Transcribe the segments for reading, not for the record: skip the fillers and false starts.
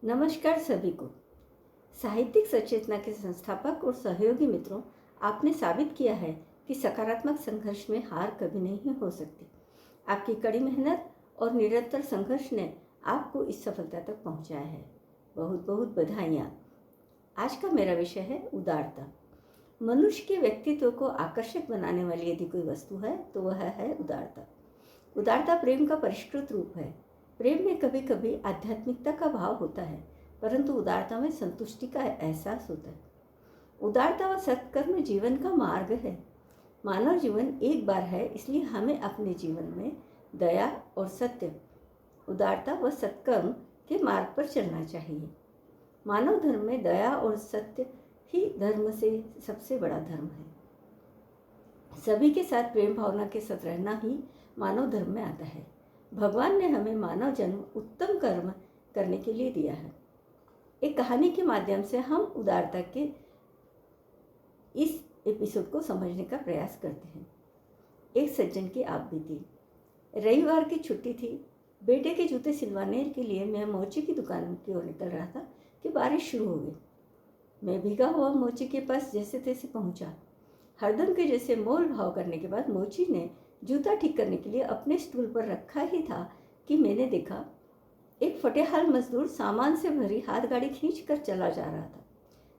नमस्कार सभी को। साहित्यिक सचेतना के संस्थापक और सहयोगी मित्रों, आपने साबित किया है कि सकारात्मक संघर्ष में हार कभी नहीं हो सकती। आपकी कड़ी मेहनत और निरंतर संघर्ष ने आपको इस सफलता तक पहुंचाया है। बहुत बहुत बधाइयाँ। आज का मेरा विषय है उदारता। मनुष्य के व्यक्तित्व को आकर्षक बनाने वाली यदि कोई वस्तु है तो वह है उदारता। उदारता प्रेम का परिष्कृत रूप है। प्रेम में कभी कभी आध्यात्मिकता का भाव होता है, परंतु उदारता में संतुष्टि का एहसास होता है। उदारता व सत्कर्म जीवन का मार्ग है। मानव जीवन एक बार है, इसलिए हमें अपने जीवन में दया और सत्य, उदारता व सत्कर्म के मार्ग पर चलना चाहिए। मानव धर्म में दया और सत्य ही धर्म से सबसे बड़ा धर्म है। सभी के साथ प्रेम भावना के साथ रहना ही मानव धर्म में आता है। भगवान ने हमें मानव जन्म उत्तम कर्म करने के लिए दिया है। एक कहानी के माध्यम से हम उदारता के इस एपिसोड को समझने का प्रयास करते हैं। एक सज्जन की आप बीती। रविवार की छुट्टी थी। बेटे के जूते सिलवाने के लिए मैं मोची की दुकान की ओर निकल रहा था कि बारिश शुरू हो गई। मैं भीगा हुआ मोची के पास जैसे तैसे पहुंचा। हरदम के जैसे मोल भाव करने के बाद मोची ने जूता ठीक करने के लिए अपने स्टूल पर रखा ही था कि मैंने देखा एक फटेहाल मजदूर सामान से भरी हाथ गाड़ी खींच कर चला जा रहा था।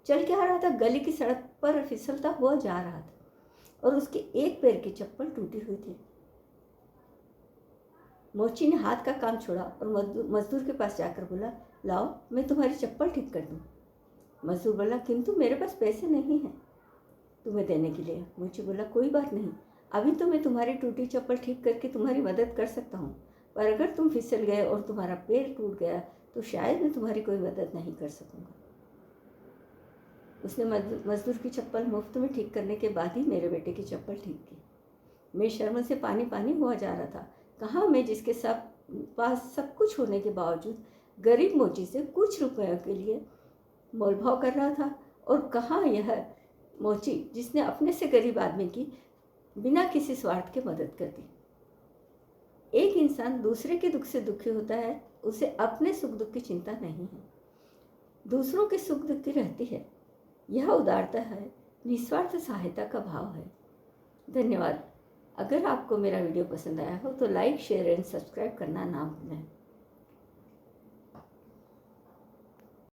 चल के आ रहा था, गली की सड़क पर फिसलता हुआ जा रहा था और उसके एक पैर की चप्पल टूटी हुई थी। मोची ने हाथ का काम छोड़ा और मजदूर के पास जाकर बोला, लाओ मैं तुम्हारी चप्पल ठीक कर दूं। मजदूर बोला, किंतु मेरे पास पैसे नहीं हैं तुम्हें देने के लिए। मोची बोला, कोई बात नहीं, अभी तो मैं तुम्हारी टूटी चप्पल ठीक करके तुम्हारी मदद कर सकता हूँ, पर अगर तुम फिसल गए और तुम्हारा पैर टूट गया तो शायद मैं तुम्हारी कोई मदद नहीं कर सकूँगा। उसने मजदूर की चप्पल मुफ्त में ठीक करने के बाद ही मेरे बेटे की चप्पल ठीक की। मैं शर्म से पानी पानी हुआ जा रहा था। कहाँ मैं, जिसके पास सब कुछ होने के बावजूद गरीब मोची से कुछ रुपयों के लिए मोलभाव कर रहा था, और कहाँ यह मोची जिसने अपने से गरीब आदमी की बिना किसी स्वार्थ के मदद कर दी। एक इंसान दूसरे के दुख से दुखी होता है, उसे अपने सुख दुख की चिंता नहीं है, दूसरों के सुख दुख की रहती है। यह उदारता है, निस्वार्थ सहायता का भाव है। धन्यवाद। अगर आपको मेरा वीडियो पसंद आया हो तो लाइक, शेयर एंड सब्सक्राइब करना ना भूलें।